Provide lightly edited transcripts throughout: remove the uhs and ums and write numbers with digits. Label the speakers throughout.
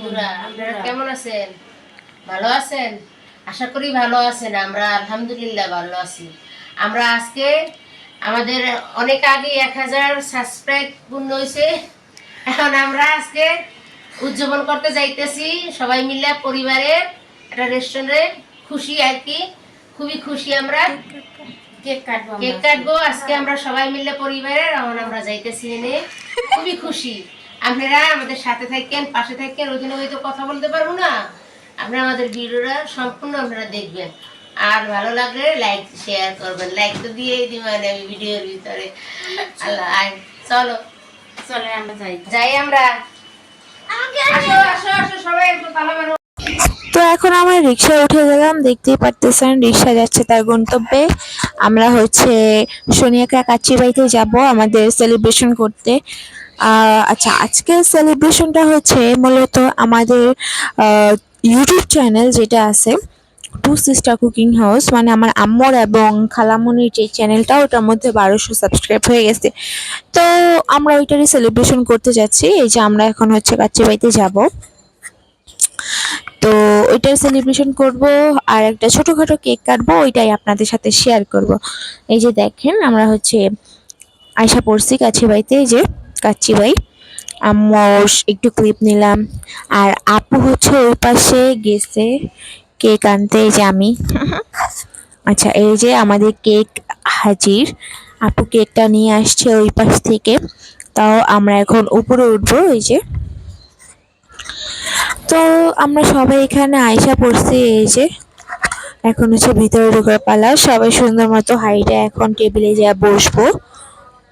Speaker 1: বন্ধুরা, আপনারা কেমন আছেন? ভালো আছেন? আশা করি ভালো আছেন। আমরা আলহামদুলিল্লাহ ভালো আছি। আমরা আজকে আমাদের অনেক আগে 1000 সাবস্ক্রাইব পূর্ণ হয়েছে। এখন আমরা আজকে উদযাপন করতে যাইতেছি সবাই মিলে পরিবারের একটা রেস্টুরেন্টে। খুশি আর কি, খুবই খুশি আমরা। কেক কাটবো আজকে আমরা সবাই মিলে পরিবারের। এখন আমরা যাইতেছি এনে খুবই খুশি। আপনারা আমাদের সাথে থাকেন, পাশে থাকেন। ওইদিনে হয়তো কথা বলতে পারবো না, আপনারা আমাদের ভিডিওটা সম্পূর্ণ আপনারা দেখবেন। আর ভালো লাগলে লাইক শেয়ার করবেন। লাইক তো দিয়েই দিবেন আমি ভিডিওর ভিতরে। আল্লাহ, চলো
Speaker 2: চলে আমরা
Speaker 1: যাই আমরা। আসো আসো আসো সবাই একটু তালা মারো।
Speaker 3: তো এখন আমরা রিক্সায় উঠে গেলাম, দেখতেই পারতেছেন রিক্সা যাচ্ছে তার গন্তব্যে। আমরা হচ্ছে সোনিয়াকা কাচ্চি বাড়িতে যাব আমাদের সেলিব্রেশন করতে। আচ্ছা, আজকের সেলিব্রেশনটা হচ্ছে মূলত আমাদের ইউটিউব চ্যানেল যেটা আছে টু সিস্টার কুকিং হাউস, মানে আমার আম্মুর এবং খালামুনির যে চ্যানেলটা, ওটার মধ্যে 1200 সাবস্ক্রাইব হয়ে গেছে। তো আমরা ওইটারই সেলিব্রেশন করতে যাচ্ছি। এই যে আমরা এখন হচ্ছে কাচ্চি বাড়িতে যাব, তো ওইটার সেলিব্রেশন করব আর একটা ছোটখাটো কেক কাটবো, ওইটাই আপনাদের সাথে শেয়ার করব। এই যে দেখেন আমরা হচ্ছে আয়শা পড়ছি কাচ্চি বাড়িতে। এই যে কাচ্চি বাই, আম্মু একটু ক্লিপ নিলাম। আর আপু হচ্ছে ওই পাশে গেছে কেক আনতে, এই যে আমি। আচ্ছা, এই যে আমাদের কেক হাজির। আপু কেকটা নিয়ে আসছে ওই পাশ থেকে। তাও আমরা এখন উপরে উঠবো। এই যে, তো আমরা সবাই এখানে আয়সা পড়ছি। এই যে এখন হচ্ছে ভিতরে ঢোকার পালা। সবাই সুন্দর মতো হাইটে এখন টেবিলে যা বসবো।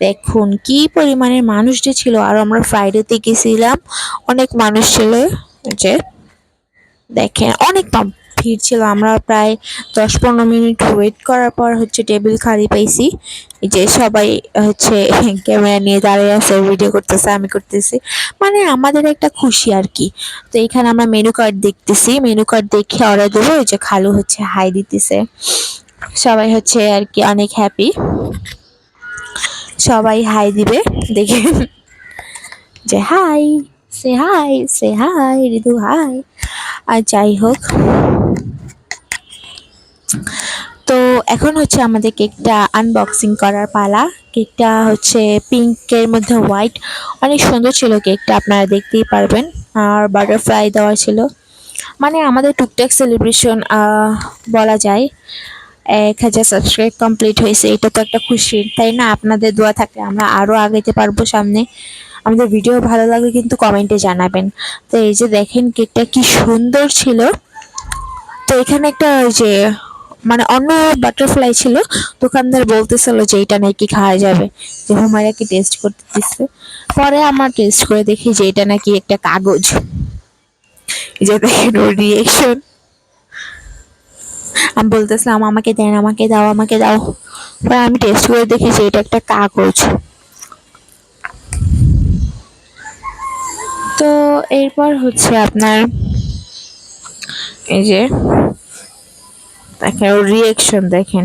Speaker 3: দেখুন কি পরিমাণের মানুষ যে ছিল। আর আমরা ফ্রাইডেতে গেছিলাম, অনেক মানুষ ছিল। যে দেখেন অনেক ভিড় ছিল। আমরা প্রায় 10-15 মিনিট ওয়েট করার পর হচ্ছে টেবিল খালি পাইছি। এই যে সবাই হচ্ছে ক্যামেরা নিয়ে দাঁড়িয়ে আছে, ভিডিও করতেছে, আমি করতেছি, মানে আমাদের একটা খুশি আর কি। তো এখানে আমরা মেনু কার্ড দেখতেছি, মেনু কার্ড দেখে অর্ডার দেবো। এই যে খালু হচ্ছে হাই দিতেছে, সবাই হচ্ছে আর কি অনেক হ্যাপি, সবাই হাই দিবে দেখেন। যে হাই, সে হাই, সে হাই রিদু হাই। আর যাই হোক, তো এখন হচ্ছে আমাদের কেকটা আনবক্সিং করার পালা। কেকটা হচ্ছে পিঙ্কের মধ্যে হোয়াইট, অনেক সুন্দর ছিল কেকটা, আপনারা দেখতেই পারবেন। আর বাটারফ্লাই দেওয়া ছিল, মানে আমাদের টুকটাক সেলিব্রেশন বলা যায়। 1000 সাবস্ক্রাইব কমপ্লিট হয়েছে, এটা তো একটা খুশির, তাই না? আপনাদের দোয়া থাকলে আমরা আরও আগাইতে পারবো সামনে। আমাদের ভিডিও ভালো লাগলে কিন্তু কমেন্টে জানাবেন। তো এই যে দেখেন কেকটা কি সুন্দর ছিল। তো এখানে একটা ওই যে মানে অন্য বাটারফ্লাই ছিল, দোকানদার বলতেছিল যে এটা নাকি খাওয়া যাবে, যে হুমায়রাকে টেস্ট করতে দিচ্ছে। পরে আমার টেস্ট করে দেখি যে এটা নাকি একটা কাগজ। এই যে দেখেন ওর রিয়েকশন। আমি বলতেছিলাম আমাকে দেন, আমাকে দাও, আমাকে দাও। পরে আমি টেস্ট করে দেখি যে এটা একটা কাগজ। তো এরপর হচ্ছে আপনার এই যে দেখেন ওর রিয়েকশন, দেখেন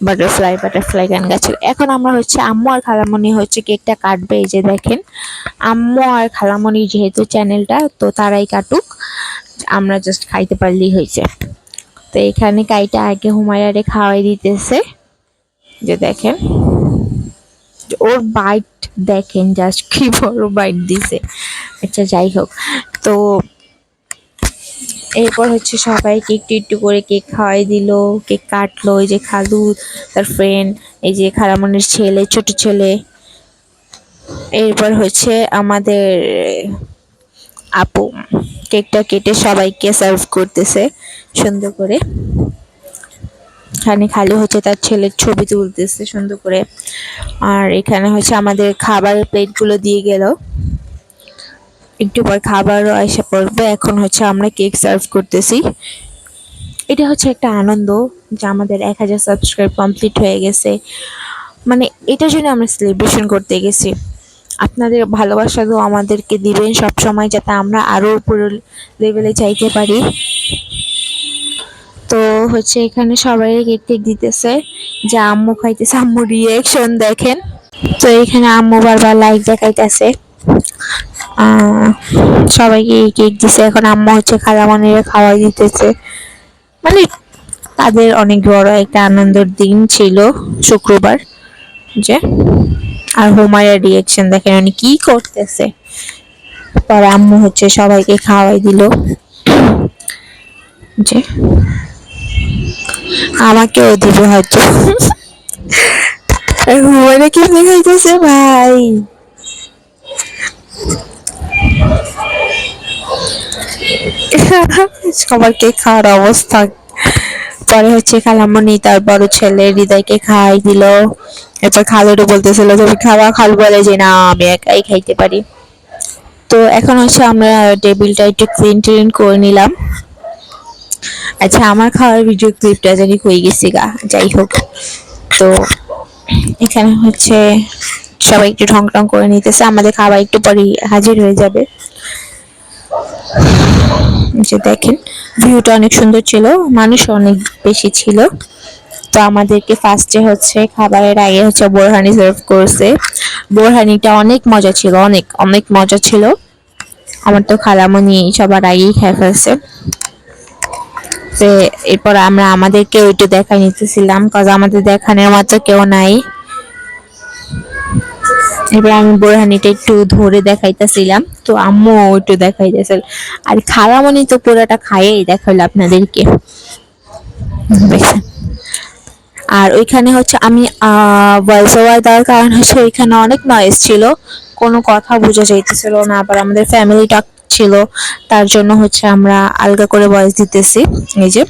Speaker 3: বাটারফ্লাই বাটারফ্লাই গান গাছিল। এখন আমরা হচ্ছে আম্মু আর খালামণি হচ্ছে কেকটা কাটবে। এই যে দেখেন আম্মু আর খালামণি যেহেতু চ্যানেলটা, তো তারাই কাটুক, আমরা জাস্ট খাইতে পারলেই হয়েছে। তো এখানে কাইটা আগে হুমায়রারে খাওয়াই দিতেছে। যে দেখেন ওর বাইট, দেখেন জাস্ট কি বড় বাইট দিছে। আচ্ছা যাই হোক, তো এরপর হচ্ছে সবাইকে একটু একটু করে কেক খাওয়াই দিল, কেক কাটলো। এই যে খালু, তার ফ্রেন্ড, এই যে খালামণির ছেলে, ছোট ছেলে। এরপর হচ্ছে আমাদের আপু কেকটা কেটে সবাইকে সার্ভ করতেছে সুন্দর করে। এখানে খালু হচ্ছে তার ছেলের ছবি তুলতেছে সুন্দর করে। আর এখানে হচ্ছে আমাদের খাবারের প্লেটগুলো দিয়ে গেল, একটু পর খাবারও এসে পড়বে। এখন হচ্ছে আমরা কেক সার্ভ করতেছি। এটা হচ্ছে একটা আনন্দ যে আমাদের 1000 সাবস্ক্রাইব কমপ্লিট হয়ে গেছে, মানে এটার জন্য আমরা সেলিব্রেশন করতে গেছি। আপনাদের ভালোবাসা তো আমাদেরকে দিবেন সব সময়, যাতে আমরা আরো উপরের লেভেলে যাইতে পারি। তো হচ্ছে এখানে সবাই কেক টেক দিতেছে, যে আম্মু খাইতেছে, আম্মু রিয়েকশন দেখেন। তো এখানে আম্মু বারবার লাইক দেখাইতেছে। আহ, সবাইকে কেক দিছে, এখন আম্মা হচ্ছে খালামণিরা খাওয়াই দিতেছে। মানে তাদের অনেক বড় একটা আনন্দের দিন ছিল শুক্রবার, যে আর হুমায়ের রিয়েকশন দেখেন উনি কি করতেছে। পরে আম্মু হচ্ছে সবাইকে খাওয়াই দিল, যে আমাকেও দিবে হয়তো। আর হুমায়রা কি খাইতেছে ভাই, সবাইকে খাওয়ার অবস্থা। পরে হচ্ছে খালামণি তার বড় ছেলে হৃদয়কে খাওয়াই দিল। এরপর খালুরও বলতেছিল তুমি খাওয়া, খালু বলে যে না আমি একাই খাইতে পারি। তো এখন হচ্ছে আমরা টেবিলটা একটু ক্লিন টিন করে নিলাম। আচ্ছা, আমার খাওয়ার ভিডিও ক্লিপটা জানি হয়ে গেছে গা, যাই হোক। তো এখানে হচ্ছে সবাই একটু ঢং টং করে নিতেছে, আমাদের খাবার একটু পরে হাজির হয়ে যাবে। যে দেখেন ভিউটা অনেক সুন্দর ছিল, মানুষ অনেক বেশি ছিল। তো আমাদেরকে ফার্স্টে হচ্ছে খাবারের আগে হচ্ছে বোরহানি সার্ভ করছে। বোরহানিটা অনেক মজা ছিল, অনেক অনেক মজা ছিল। আমার তো খালামণি সবার আগেই খেয়ে ফেলছে। তো এরপর আমরা আমাদেরকে ওইটা দেখাই নিতেছিলাম, কাজ আমাদের দেখানোর মতো কেউ নাই। এবার আমি বোরহানিটা একটু ধরে দেখাইতেছিলাম, তো আম্মু একটু দেখাইতেছিল। আর খালামণি তো পুরোটা খাইয়েই দেখাইলো আপনাদেরকে, দেখছেন। আর ওইখানে হচ্ছে আমি ভয়েস ওভার দেওয়ার কারণ হচ্ছে ওইখানে অনেক নয়েজ ছিল, কোনো কথা বোঝা যাইতেছিল না। আবার আমাদের ফ্যামিলি টক ছিল, তার জন্য হচ্ছে আমরা আলগা করে ভয়েস দিতেছি। এই যে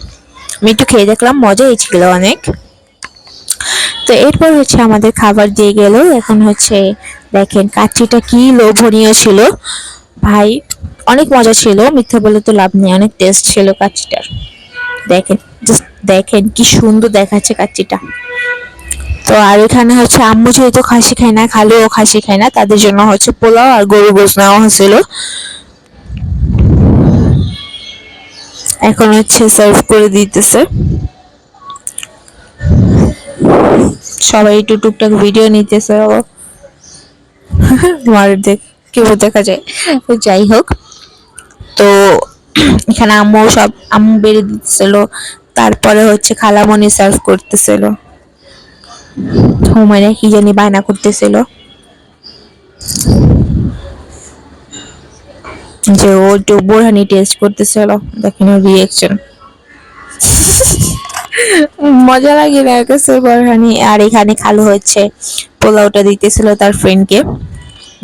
Speaker 3: আমি একটু খেয়ে দেখলাম, মজাই ছিল অনেক। তো এরপর হচ্ছে আমাদের খাবার দিয়ে গেল। এখন হচ্ছে দেখেন কাচ্চিটা কি লোভনীয় ছিল ভাই, অনেক মজা ছিল, মিথ্যা বলে তো লাভ নেই, অনেক টেস্ট ছিল কাচ্চিটার। দেখেন, জাস্ট দেখেন কি সুন্দর দেখাচ্ছে কাচ্চিটা। তো আর এখানে হচ্ছে আম্মু যেহেতু খাসি খায় না, খালুও খাসি খায় না, তাদের জন্য হচ্ছে পোলাও আর গরু গোশ নেওয়া হয়েছিল। এখন হচ্ছে সার্ভ করে দিতেছে, সবাই একটু টুকটাক ভিডিও নিতেছে। তোমার দেখ কেউ দেখা যায়, তো যাই হোক। তো এখানে আম্মু সব আম্মু বেড়ে দিতেছিল, তারপরে হচ্ছে খালামণি সার্ভ করতেছিল। হুমায়রা কি জানি বায়না করতেছিল যে ও একটু বোরহানি টেস্ট করতেছিল, দেখেন ওর রিয়েকশন। মজা লাগে না কাছে বোরহানি। আর এখানে খালু হচ্ছে পোলাওটা দিতেছিল তার ফ্রেন্ডকে,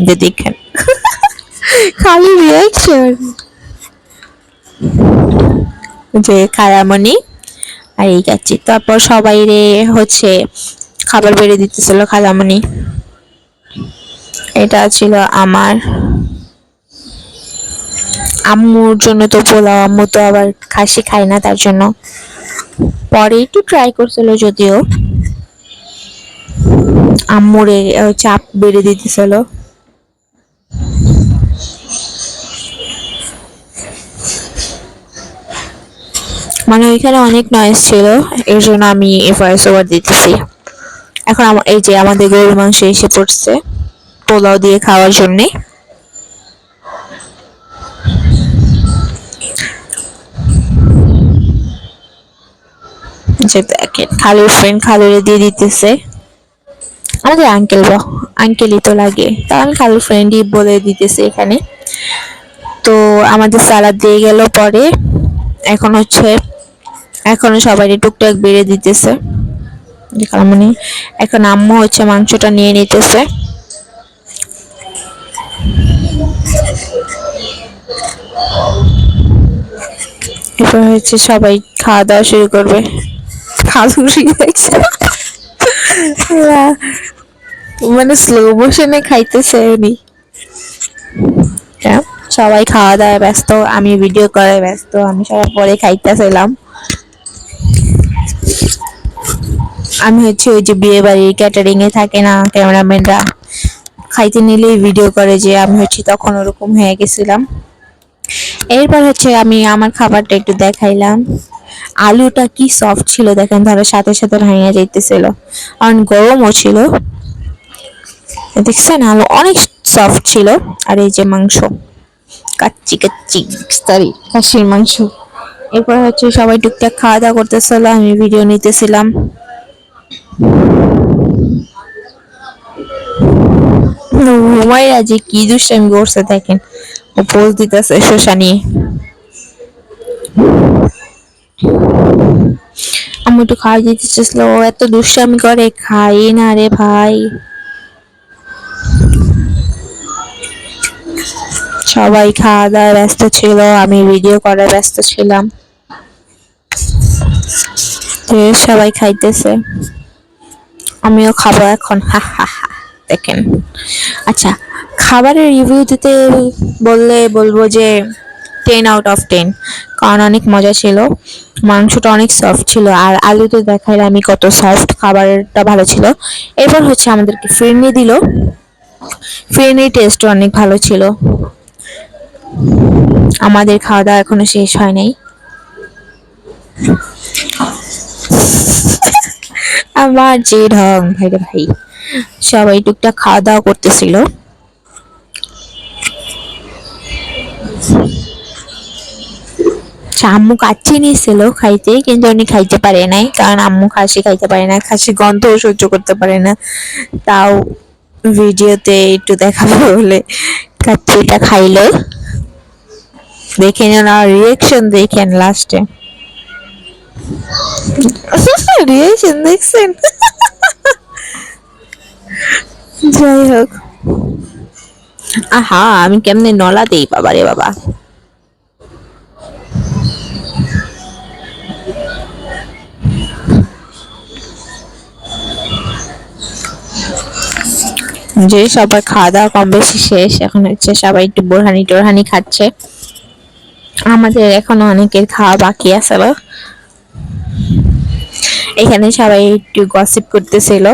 Speaker 3: যে দেখেন খালি রিয়াকশন, যে খালামণি আর এই যাচ্ছি। তারপর সবাই রে হচ্ছে খাবার বেড়ে দিতেছিল খালামণি। এটা ছিল আমার আম্মুর জন্য তো পোলাও, আম্মু তো আবার খাসি খায় না, তার জন্য পরে একটু ট্রাই করছিল, যদিও আম্মুরে চাপ বেড়ে দিতেছিল। মানে ওইখানে অনেক নয়েজ ছিল, এর জন্য আমি ভয়েস ওভার দিতেছি। এখন এই যে আমাদের গরুর মাংস এসে পড়ছে পোলাও দিয়ে খাওয়ার জন্যে। যে দেখেন খালুর ফ্রেন্ড খালুরে দিয়ে দিতেছে, আমাদের আঙ্কেল বা আঙ্কেলই তো লাগে, তা আমি খালুর ফ্রেন্ডই বলে দিতেছি এখানে। তো আমাদের সালাদ দিয়ে গেল পরে। এখন হচ্ছে এখনো সবাই টুকটাক বেড়ে দিতেছে, মানে এখন আম্মু হচ্ছে মাংসটা নিয়ে নিতেছে। এরপর হচ্ছে সবাই খাওয়া দাওয়া শুরু করবে। খালু দেখছে মানে স্লো মোশনে খাইতেছে উনি। সবাই খাওয়া দাওয়ায় ব্যস্ত, আমি ভিডিও করে ব্যস্ত, আমি সবার পরে খাইতেছিলাম। আমি হচ্ছে ওই যে বিয়ে বাড়ির ক্যাটারিং এ থাকে না ক্যামেরাম্যানরা, খাইতে নিলেই ভিডিও করে, যে আমি হচ্ছে তখন ওরকম হয়ে গেছিলাম। এরপর হচ্ছে আমি আমার খাবারটা একটু দেখাইলাম। আলুটা কি সফট ছিল দেখেন, ধরো সাথে সাথে ভাঙিয়ে যাইতেছিল, কারণ গরমও ছিল। দেখছেন আলু অনেক সফট ছিল। আর এই যে মাংস, কাচ্চি কাচ্চি, সরি খাসির মাংস। এরপর হচ্ছে সবাই টুকটাক খাওয়া দাওয়া করতেছিল, আমি ভিডিও নিতেছিলাম। হুমায়রা যে কি দুষ্টামি করছে দেখেন, ও পোজ দিতেছে শসা নিয়ে। আমি একটু খাওয়া দিতে চেয়েছিল, ও এত দুষ্টামি করে, খাই না রে ভাই। সবাই খাওয়া দাওয়ায় ব্যস্ত ছিল, আমি ভিডিও করায় ব্যস্ত ছিলাম। সবাই খাইতেছে, আমিও খাবো এখন, হা হা হা। দেখেন, আচ্ছা, খাবারের রিভিউ দিতে বলবো যে 10 out of 10, কারণ অনেক মজা ছিল, মাংসটা অনেক সফট ছিল, আর আলু তো দেখাইলে আমি কত সফট, খাবারটা ভালো ছিল। এবার হচ্ছে আমাদেরকে ফিরনি দিল, ফিরনির টেস্ট অনেক ভালো ছিল। আমাদের খাওয়া দাওয়া এখনো শেষ হয় নাই। আমার যে ঢং ভাই রে ভাই, সবাই টুকটাক খাওয়া দাওয়া করতেছিল। আম্মু কাচ্চি নিয়েছিল খাইতে, কিন্তু উনি খাইতে পারে নাই, কারণ আম্মু খাসি খাইতে পারে না, খাসি গন্ধও সহ্য করতে পারে না। তাও ভিডিওতে একটু দেখাবো বলে কাচ্চিটা খাইলো। দেখেন ওনার রিয়েকশন, দেখেন লাস্টে রিয়েকশন দেখছেন। যাই হোক, আহা আমি কেমনে নলা দেই বাবা রে বাবা। যে সবার খাওয়া দাওয়া কম বেশি শেষ, এখন হচ্ছে সবাই একটু বোরহানি টোরহানি খাচ্ছে। আমাদের এখনো অনেকের খাওয়া বাকি আছে। এখানে সবাই একটু গসিপ করতেছিল।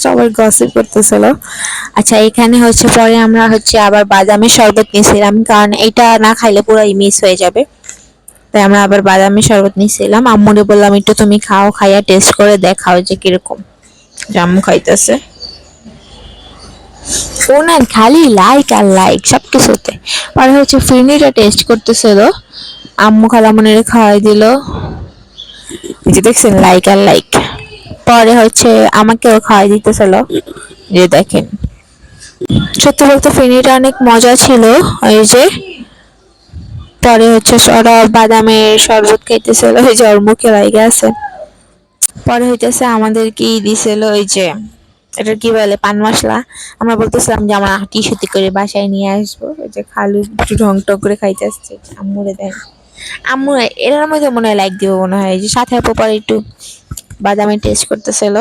Speaker 3: সবাই গসিপ করতেছিল। আচ্ছা, এখানে হচ্ছে পরে আমরা হচ্ছে আবার বাদামের শরবত নিয়েছিলাম, কারণ এটা না খাইলে পুরো মিস হয়ে যাবে, তাই আমরা আবার বাদামের শরবত নিয়েছিলাম। আম্মুরে বললাম একটু তুমি খাও, খাইয়া টেস্ট করে দেখাও যে কিরকম। আম্মু খাইতেছে, ও না খালি লাইক আর লাইক সবকিছুতে। পরে হচ্ছে ফিরনিটা টেস্ট করতেছিল, আম্মু খালামুনিরে খাওয়াই দিল, এই যে দেখছেন লাইক আর লাইক। পরে হচ্ছে আমাকেও খাওয়াই দিতেছিল, যে দেখেন। সত্যি বলতে ফিরনিটা অনেক মজা ছিল। এই যে পরে হচ্ছে ওরা বাদামের শরবত খাইতেছিল, ওই যে ওর মুখে লাগে আছে। পরে হইতেছে আমাদের কি দিছিল, ওই যে এটা কি বলে, পান মশলা। আমরা বলতেছিলাম যে আমরা টিস্যুতে করে বাসায় নিয়ে আসবো, ওই যে খালু একটু ঢং টং করে খাইতে আসছে। আম্মুরে দেন, আম্মু এর মধ্যে মনে হয় লাইক দিব মনে হয়, যে সাথে পরে একটু বাদামের টেস্ট করতেছিল।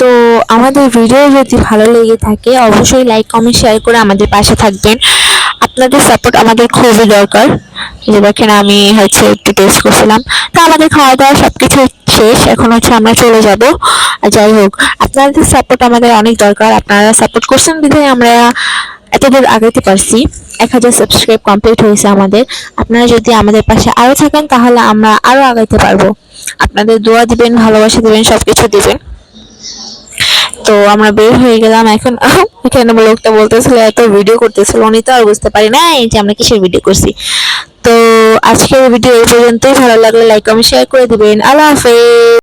Speaker 3: তো আমাদের ভিডিও যদি ভালো লেগে থাকে অবশ্যই লাইক কমেন্ট শেয়ার করে আমাদের পাশে থাকবেন। আপনাদের সাপোর্ট আমাদের খুবই দরকার। যে দেখেন আমি হচ্ছে একটু টেস্ট করছিলাম, তো আমাদের খাওয়া দাওয়া সবকিছু শেষ, এখন হচ্ছে আমরা চলে যাব। যাই হোক, আপনাদের সাপোর্ট আমাদের অনেক দরকার, আপনারা সাপোর্ট করছেন বিধায় আমরা এতদূর আগাইতে পারছি। 1000 সাবস্ক্রাইব কমপ্লিট হয়েছে আমাদের। আপনারা যদি আমাদের পাশে আরো থাকেন তাহলে আমরা আরো আগাইতে পারবো। আপনাদের দোয়া দিবেন, ভালোবাসা দিবেন, সবকিছু দিবেন। তো আমরা বের হয়ে গেলাম এখন। এখানে লোকটা বলতেছিল এত ভিডিও করতেছিল, উনি তো আর বুঝতে পারি না যে আমরা কিসের ভিডিও করছি। তো আজকের ভিডিও এই পর্যন্তই, ভালো লাগলে লাইক কমেন্ট শেয়ার করে দিবেন। আল্লাহ হাফেজ।